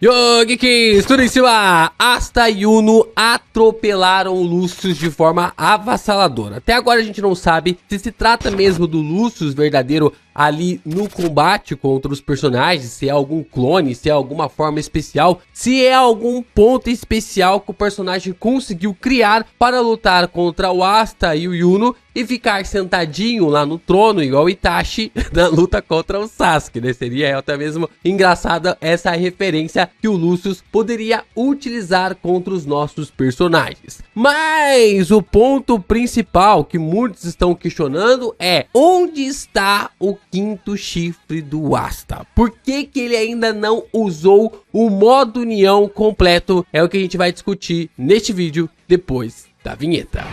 Yo, Geeks, tudo em cima? Asta e Uno atropelaram o Lucius de forma avassaladora. Até agora a gente não sabe se trata mesmo do Lucius verdadeiro ali no combate contra os personagens, se é algum clone, se é alguma forma especial, se é algum ponto especial que o personagem conseguiu criar para lutar contra o Asta e o Yuno e ficar sentadinho lá no trono igual o Itachi na luta contra o Sasuke, né? Seria até mesmo engraçada essa referência que o Lucius poderia utilizar contra os nossos personagens. Mas o ponto principal que muitos estão questionando é: onde está o quinto chifre do Asta? Por que ele ainda não usou o modo união completo? É o que a gente vai discutir neste vídeo depois da vinheta.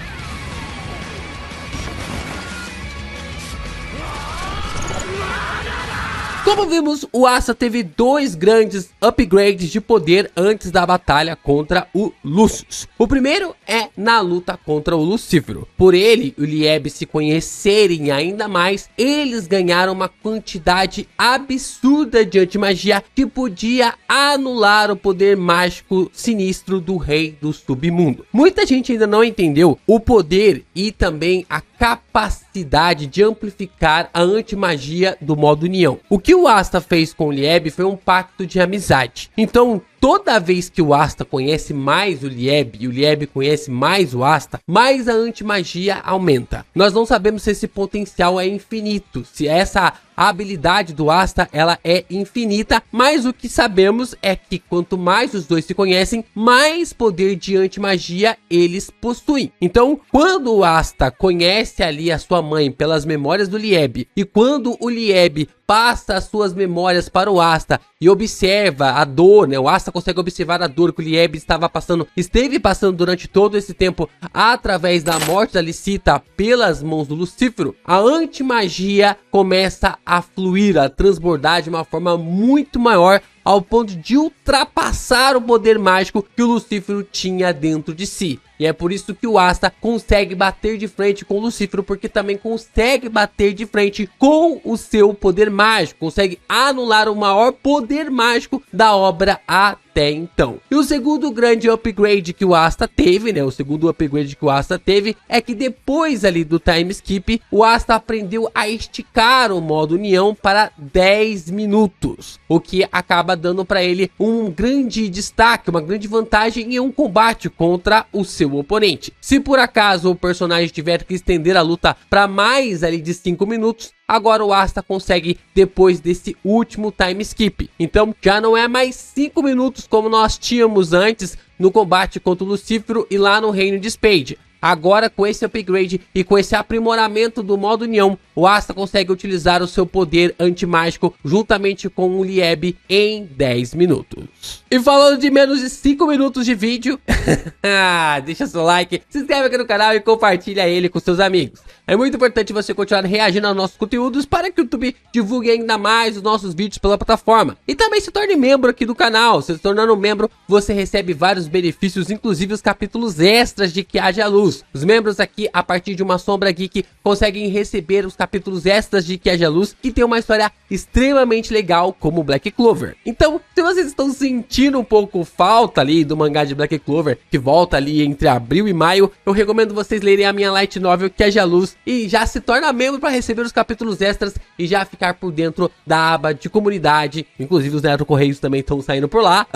Como vimos, o Asta teve dois grandes upgrades de poder antes da batalha contra o Lucius. O primeiro é na luta contra o Lucifero. Por ele e o Lieb se conhecerem ainda mais, eles ganharam uma quantidade absurda de antimagia que podia anular o poder mágico sinistro do Rei do Submundo. Muita gente ainda não entendeu o poder e também a capacidade de amplificar a antimagia do modo união. O que o Asta fez com o Lieb foi um pacto de amizade. Então, toda vez que o Asta conhece mais o Lieb e o Lieb conhece mais o Asta, mais a antimagia aumenta. Nós não sabemos se esse potencial é infinito, se essa habilidade do Asta ela é infinita, mas o que sabemos é que quanto mais os dois se conhecem, mais poder de antimagia eles possuem. Então, quando o Asta conhece ali a sua mãe pelas memórias do Lieb, e quando o Lieb passa as suas memórias para o Asta e observa a dor, né? O Asta consegue observar a dor que o Lieb esteve passando durante todo esse tempo através da morte da Licita pelas mãos do Lucifero. A antimagia começa a fluir, a transbordar de uma forma muito maior, ao ponto de ultrapassar o poder mágico que o Lucifero tinha dentro de si. E é por isso que o Asta consegue bater de frente com o Lucifero, porque também consegue bater de frente com o seu poder mágico, consegue anular o maior poder mágico da obra até então. E o segundo grande upgrade que o Asta teve, né? O segundo upgrade que o Asta teve é que depois ali do time skip, o Asta aprendeu a esticar o modo união para 10 minutos, o que acaba dando para ele um grande destaque, uma grande vantagem em um combate contra o seu oponente. Se por acaso o personagem tiver que estender a luta para mais ali de 5 minutos, agora o Asta consegue depois desse último time skip. Então já não é mais 5 minutos como nós tínhamos antes no combate contra o Lucifero e lá no Reino de Spade. Agora, com esse upgrade e com esse aprimoramento do modo união, o Asta consegue utilizar o seu poder antimágico juntamente com o Lieb em 10 minutos. E falando de menos de 5 minutos de vídeo, deixa seu like, se inscreve aqui no canal e compartilha ele com seus amigos. É muito importante você continuar reagindo aos nossos conteúdos para que o YouTube divulgue ainda mais os nossos vídeos pela plataforma. E também se torne membro aqui do canal. Se tornando membro, você recebe vários benefícios, inclusive os capítulos extras de Que Haja Luz. Os membros aqui, a partir de uma Sombra Geek, conseguem receber os capítulos extras de Que Haja Luz, que tem uma história extremamente legal, como Black Clover. Então, se vocês estão sentindo um pouco falta ali do mangá de Black Clover, que volta ali entre abril e maio, eu recomendo vocês lerem a minha light novel Que Haja Luz e já se torna membro para receber os capítulos extras e já ficar por dentro da aba de comunidade. Inclusive os Neto Correios também estão saindo por lá.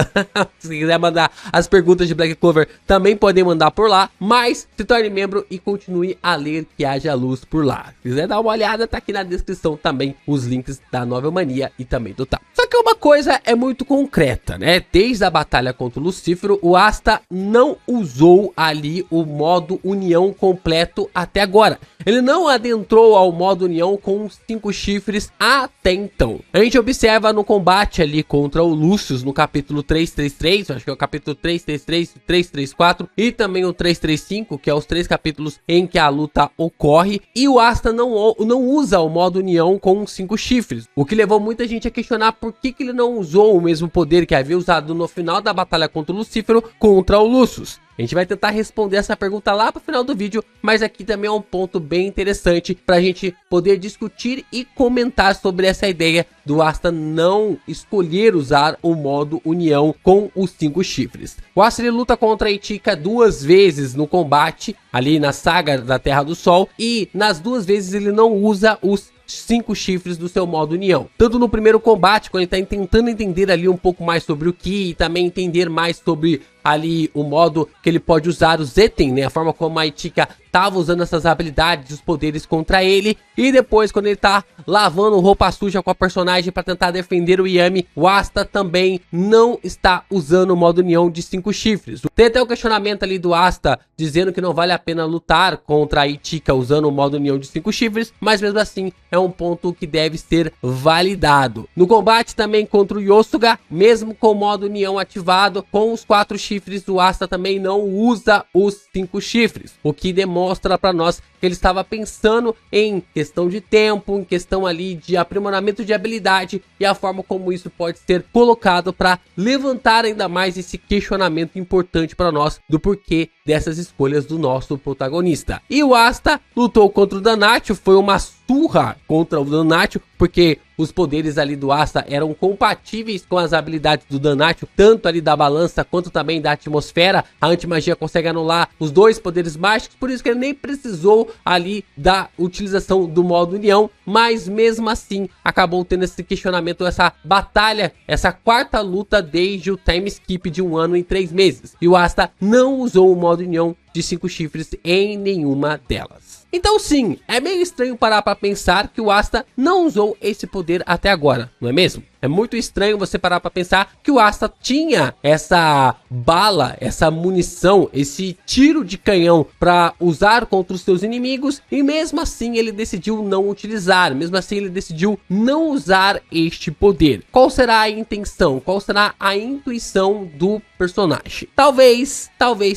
Se quiser mandar as perguntas de Black Clover, também podem mandar por lá, mas se torne membro e continue a ler Que Haja Luz por lá. Se quiser dar uma olhada, tá aqui na descrição também os links da Novel Mania e também do TAP. Só que uma coisa é muito concreta, né? Desde a batalha contra o Lucifero, o Asta não usou ali o modo união completo até agora. Ele não adentrou ao modo união com os 5 chifres até então. A gente observa no combate ali contra o Lucius no capítulo 333, acho que é o capítulo 333, 334 e também o 335, que é os 3 capítulos em que a luta ocorre, e o Asta não usa o modo união com os 5 chifres, o que levou muita gente a questionar por que ele não usou o mesmo poder que havia usado no final da batalha contra o Lucifero contra o Lucius. A gente vai tentar responder essa pergunta lá pro final do vídeo, mas aqui também é um ponto bem interessante pra gente poder discutir e comentar sobre essa ideia do Asta não escolher usar o modo união com os 5 chifres. O Asta ele luta contra a Itika 2 vezes no combate, ali na saga da Terra do Sol, e nas 2 vezes ele não usa os 5 chifres do seu modo união. Tanto no primeiro combate, quando ele tá tentando entender ali um pouco mais sobre o Ki, e também entender mais sobre ali o modo que ele pode usar o Zeten, né? A forma como a Itika tava usando essas habilidades, os poderes contra ele. E depois, quando ele tá lavando roupa suja com a personagem para tentar defender o Yami, o Asta também não está usando o modo união de 5 chifres. Tem até o questionamento ali do Asta dizendo que não vale a pena lutar contra a Itika usando o modo união de 5 chifres, mas mesmo assim é um ponto que deve ser validado. No combate também contra o Yosuga, mesmo com o modo união ativado, com os 4 chifres, o Asta também não usa os 5 chifres, o que demonstra para nós que ele estava pensando em questão de tempo, em questão ali de aprimoramento de habilidade e a forma como isso pode ser colocado para levantar ainda mais esse questionamento importante para nós do porquê dessas escolhas do nosso protagonista. E o Asta lutou contra o Danatio, foi uma surra contra o Danatio, porque os poderes ali do Asta eram compatíveis com as habilidades do Danatio, tanto ali da balança quanto também da atmosfera. A antimagia consegue anular os 2 poderes mágicos, por isso que ele nem precisou ali da utilização do modo união, mas mesmo assim acabou tendo esse questionamento, essa batalha, essa 4ª luta desde o time skip de 1 ano em 3 meses. E o Asta não usou o modo união de 5 chifres em nenhuma delas. Então sim, é meio estranho parar para pensar que o Asta não usou esse poder até agora, não é mesmo? É muito estranho você parar para pensar que o Asta tinha essa bala, essa munição, esse tiro de canhão para usar contra os seus inimigos e mesmo assim ele decidiu não utilizar, mesmo assim ele decidiu não usar este poder. Qual será a intenção? Qual será a intuição do personagem? Talvez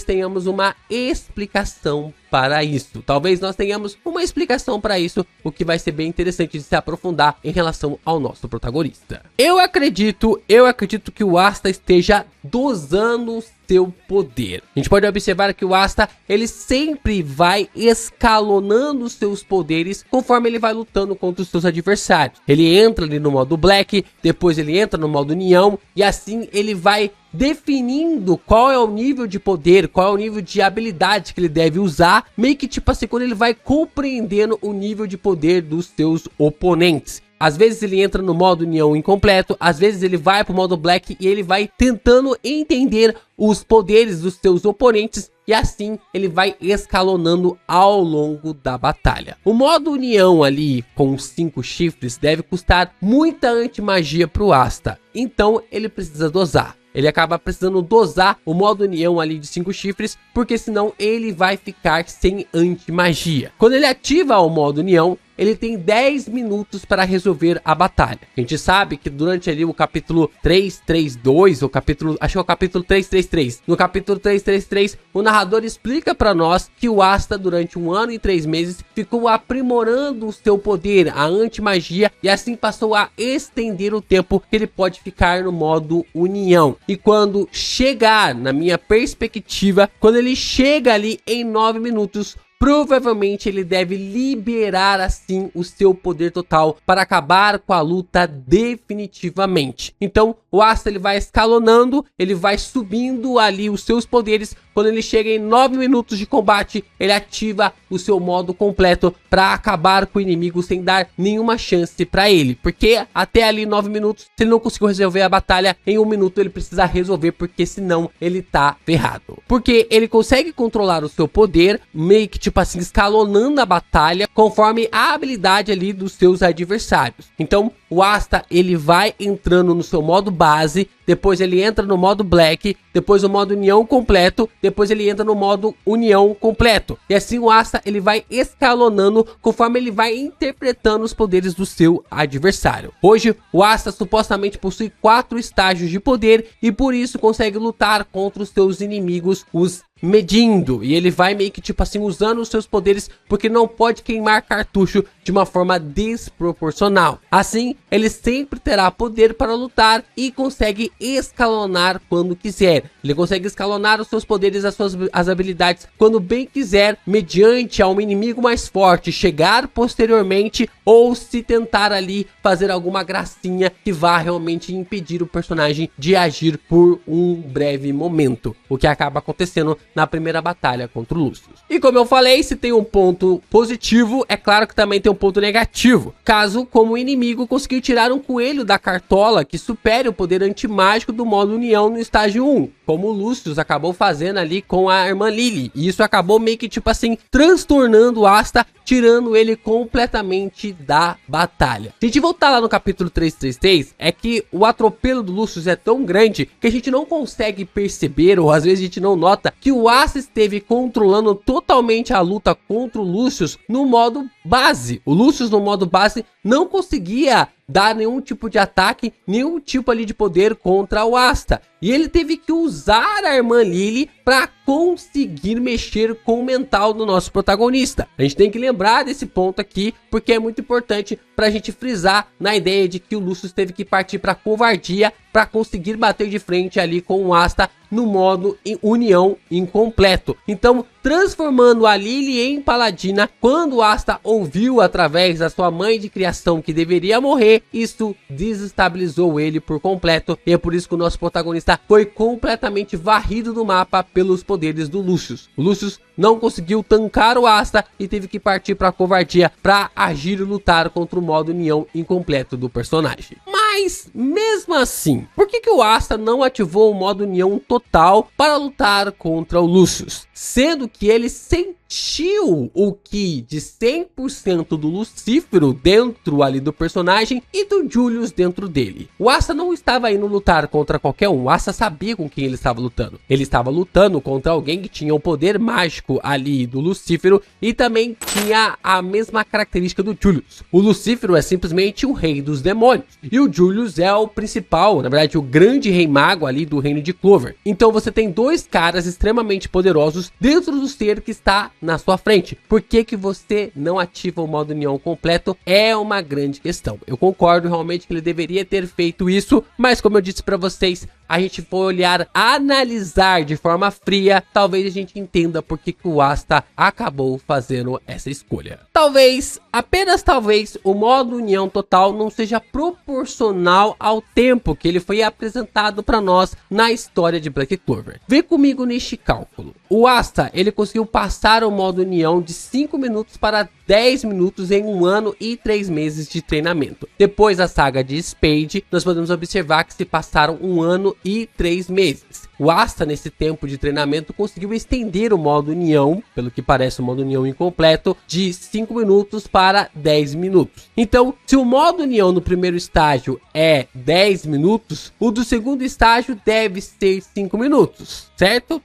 tenhamos uma explicação para isso. Talvez nós tenhamos uma explicação para isso, o que vai ser bem interessante de se aprofundar em relação ao nosso protagonista. Eu acredito que o Asta esteja dosando seu poder. A gente pode observar que o Asta, ele sempre vai escalonando seus poderes conforme ele vai lutando contra os seus adversários. Ele entra ali no modo Black, depois ele entra no modo União, e assim ele vai definindo qual é o nível de poder, qual é o nível de habilidade que ele deve usar, meio que tipo assim, quando ele vai compreendendo o nível de poder dos seus oponentes. Às vezes ele entra no modo união incompleto, às vezes ele vai pro modo Black e ele vai tentando entender os poderes dos seus oponentes e assim ele vai escalonando ao longo da batalha. O modo união ali com os 5 chifres deve custar muita antimagia pro Asta, então ele precisa dosar. Ele acaba precisando dosar o modo união ali de 5 chifres, porque senão ele vai ficar sem antimagia. Quando ele ativa o modo união, ele tem 10 minutos para resolver a batalha. A gente sabe que durante ali o capítulo 332, o capítulo, acho que é o capítulo 333. No capítulo 333, o narrador explica para nós que o Asta durante 1 ano e 3 meses ficou aprimorando o seu poder, a antimagia, e assim passou a estender o tempo que ele pode ficar no modo união. E quando chegar, na minha perspectiva, quando ele chega ali em 9 minutos, provavelmente ele deve liberar assim o seu poder total para acabar com a luta definitivamente. Então o Asta ele vai escalonando, ele vai subindo ali os seus poderes. Quando ele chega em 9 minutos de combate, ele ativa o seu modo completo para acabar com o inimigo sem dar nenhuma chance para ele. Porque até ali 9 minutos, se ele não conseguiu resolver a batalha, em 1 minuto ele precisa resolver, porque senão ele tá ferrado. Porque ele consegue controlar o seu poder, meio que tipo assim, escalonando a batalha conforme a habilidade ali dos seus adversários. Então o Asta ele vai entrando no seu modo base, depois ele entra no modo Black, depois o modo união completo, depois ele entra no modo união completo. E assim o Asta ele vai escalonando conforme ele vai interpretando os poderes do seu adversário. Hoje o Asta supostamente possui 4 estágios de poder e por isso consegue lutar contra os seus inimigos, os medindo, e ele vai meio que tipo assim usando os seus poderes, porque não pode queimar cartucho de uma forma desproporcional. Assim, ele sempre terá poder para lutar e consegue escalonar quando quiser. Ele consegue escalonar os seus poderes, as habilidades quando bem quiser, mediante a um inimigo mais forte chegar posteriormente, ou se tentar ali fazer alguma gracinha que vá realmente impedir o personagem de agir por um breve momento, o que acaba acontecendo na primeira batalha contra o Lucius. E como eu falei, se tem um ponto positivo, é claro que também tem um ponto negativo. Caso, como o inimigo conseguir tirar um coelho da cartola que supere o poder antimágico do modo União no estágio 1, como o Lucius acabou fazendo ali com a irmã Lily. E isso acabou meio que tipo assim, transtornando o Asta, tirando ele completamente da batalha. Se a gente voltar lá no capítulo 333, é que o atropelo do Lucius é tão grande que a gente não consegue perceber, ou às vezes a gente não nota, que o Asta esteve controlando totalmente a luta contra o Lucius no modo base. O Lucius no modo base não conseguia dar nenhum tipo de ataque, nenhum tipo ali de poder contra o Asta. E ele teve que usar a irmã Lily para conseguir mexer com o mental do nosso protagonista. A gente tem que lembrar desse ponto aqui, porque é muito importante para a gente frisar na ideia de que o Lucius teve que partir para covardia para conseguir bater de frente ali com o Asta no modo União incompleto. Então, transformando a Lily em paladina, quando o Asta ouviu através da sua mãe de criação que deveria morrer, isso desestabilizou ele por completo, e é por isso que o nosso protagonista foi completamente varrido do mapa pelos poderes do Lucius. O Lucius não conseguiu tancar o Asta e teve que partir para covardia para agir e lutar contra o modo União incompleto do personagem. Mas, mesmo assim, por que o Asta não ativou o modo União total para lutar contra o Lucius? Sendo que ele sentiu o Ki de 100% do Lucífero dentro ali do personagem e do Julius dentro dele. O Asta não estava indo lutar contra qualquer um. O Asta sabia com quem ele estava lutando. Ele estava lutando contra alguém que tinha o poder mágico ali do Lucífero e também tinha a mesma característica do Julius. O Lucífero é simplesmente o rei dos demônios e o Julius é o principal, na verdade o grande rei mago ali do reino de Clover. Então você tem dois caras extremamente poderosos dentro do ser que está na sua frente. Por que você não ativa o modo União completo? É uma grande questão. Eu concordo realmente que ele deveria ter feito isso, mas como eu disse para vocês, a gente for olhar, analisar de forma fria, talvez a gente entenda por que o Asta acabou fazendo essa escolha. Talvez, apenas talvez, o modo União total não seja proporcional ao tempo que ele foi apresentado para nós na história de Black Clover. Vê comigo neste cálculo. O Asta, ele conseguiu passar o modo União de 5 minutos para 10 minutos em 1 ano e 3 meses de treinamento. Depois da saga de Spade, nós podemos observar que se passaram 1 ano e 3 meses. O Asta, nesse tempo de treinamento, conseguiu estender o modo União, pelo que parece o modo União incompleto, de 5 minutos para 10 minutos. Então, se o modo União no primeiro estágio é 10 minutos, o do segundo estágio deve ser 5 minutos, certo?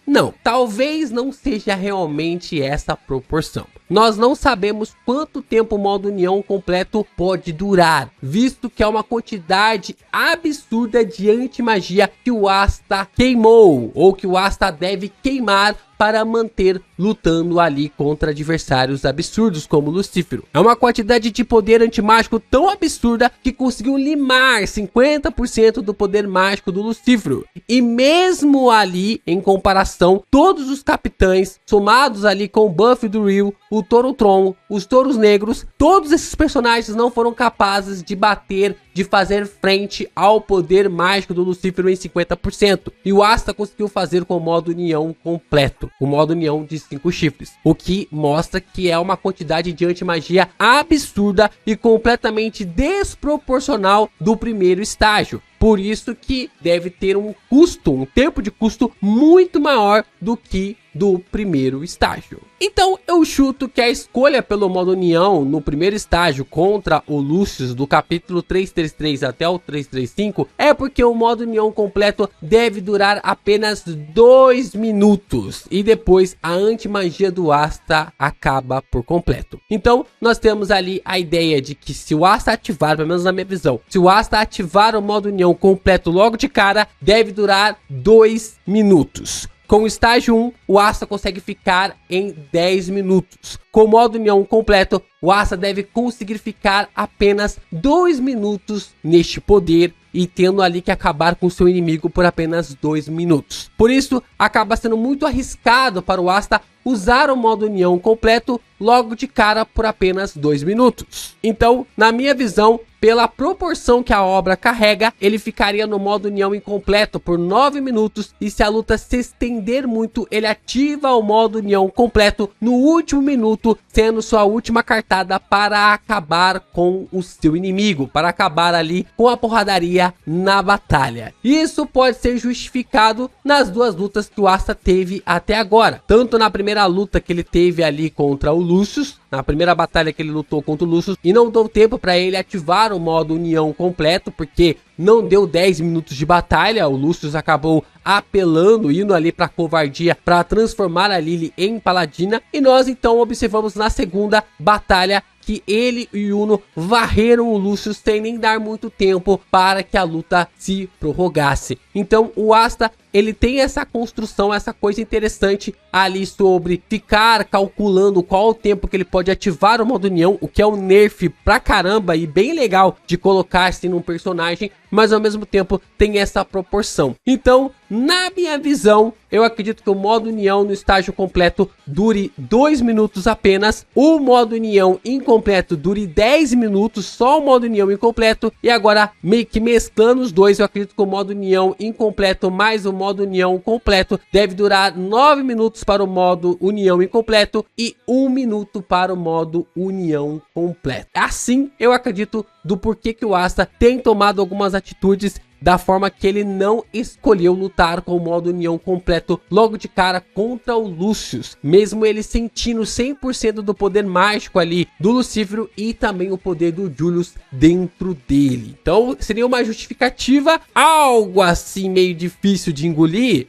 Não, talvez não seja realmente essa proporção. Nós não sabemos quanto tempo o modo União completo pode durar, visto que é uma quantidade absurda de antimagia que o Asta queimou, ou que o Asta deve queimar para manter lutando ali contra adversários absurdos como Lucífero. É uma quantidade de poder antimágico tão absurda que conseguiu limar 50% do poder mágico do Lucífero. E mesmo ali, em comparação, todos os capitães, somados ali com o Buff do Rio, o Torotron, os Touros Negros, todos esses personagens não foram capazes de bater, de fazer frente ao poder mágico do Lucífero em 50%. E o Asta conseguiu fazer com o modo União completo, o modo União de 5 chifres, o que mostra que é uma quantidade de antimagia absurda e completamente desproporcional do primeiro estágio. Por isso que deve ter um custo, um tempo de custo muito maior do que do primeiro estágio. Então eu chuto que a escolha pelo modo União no primeiro estágio contra o Lucius do capítulo 333 até o 335 é porque o modo União completo deve durar apenas 2 minutos e depois a antimagia do Asta acaba por completo. Então nós temos ali a ideia de que se o Asta ativar, pelo menos na minha visão, se o Asta ativar o modo União completo logo de cara, deve durar 2 minutos. Com o estágio 1, o Asta consegue ficar em 10 minutos. Com o modo união completo, o Asta deve conseguir ficar apenas 2 minutos neste poder e tendo ali que acabar com seu inimigo por apenas 2 minutos. Por isso, acaba sendo muito arriscado para o Asta usar o modo união completo logo de cara por apenas 2 minutos. Então, na minha visão, pela proporção que a obra carrega, ele ficaria no modo união incompleto por 9 minutos e se a luta se estender muito, ele ativa o modo união completo no último minuto, sendo sua última cartada para acabar com o seu inimigo, para acabar ali com a porradaria na batalha. Isso pode ser justificado nas duas lutas que o Asta teve até agora, tanto na primeira luta que ele teve ali contra o Lucius, na primeira batalha que ele lutou contra o Lucius, e não deu tempo para ele ativar o modo união completo, porque não deu 10 minutos de batalha, o Lucius acabou apelando, indo ali para covardia para transformar a Lily em paladina, e nós então observamos na segunda batalha que ele e o Uno varreram o Lucius sem nem dar muito tempo para que a luta se prorrogasse. Então o Asta, ele tem essa construção, essa coisa interessante ali sobre ficar calculando qual o tempo que ele pode ativar o modo união, o que é um nerf pra caramba e bem legal de colocar assim num personagem, mas ao mesmo tempo tem essa proporção. Então, na minha visão, eu acredito que o modo união no estágio completo dure 2 minutos apenas, o modo união incompleto dure 10 minutos, só o modo união incompleto, e agora meio que mesclando os dois, eu acredito que o modo união incompleto mais o modo união completo deve durar 9 minutos para o modo união incompleto e 1 minuto para o modo união completo. Assim, eu acredito do porquê que o Asta tem tomado algumas atitudes da forma que ele não escolheu lutar com o modo união completo logo de cara contra o Lucius, mesmo ele sentindo 100% do poder mágico ali do Lucífero e também o poder do Julius dentro dele. Então seria uma justificativa, algo assim meio difícil de engolir.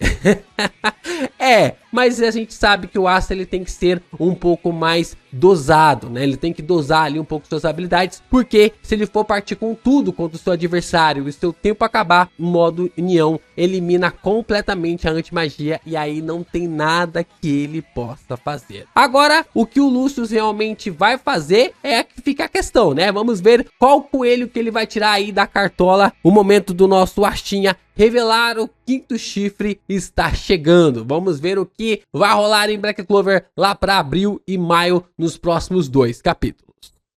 Mas a gente sabe que o Asta ele tem que ser um pouco mais dosado, né? Ele tem que dosar ali um pouco suas habilidades, porque se ele for partir com tudo contra o seu adversário e seu tempo acabar, o modo união elimina completamente a antimagia e aí não tem nada que ele possa fazer. Agora, o que o Lucius realmente vai fazer é que fica a questão, né? Vamos ver qual coelho que ele vai tirar aí da cartola. O momento do nosso Astinha revelar o 5º chifre está chegando. Vamos ver o que vai rolar em Black Clover lá para abril e maio nos próximos 2 capítulos.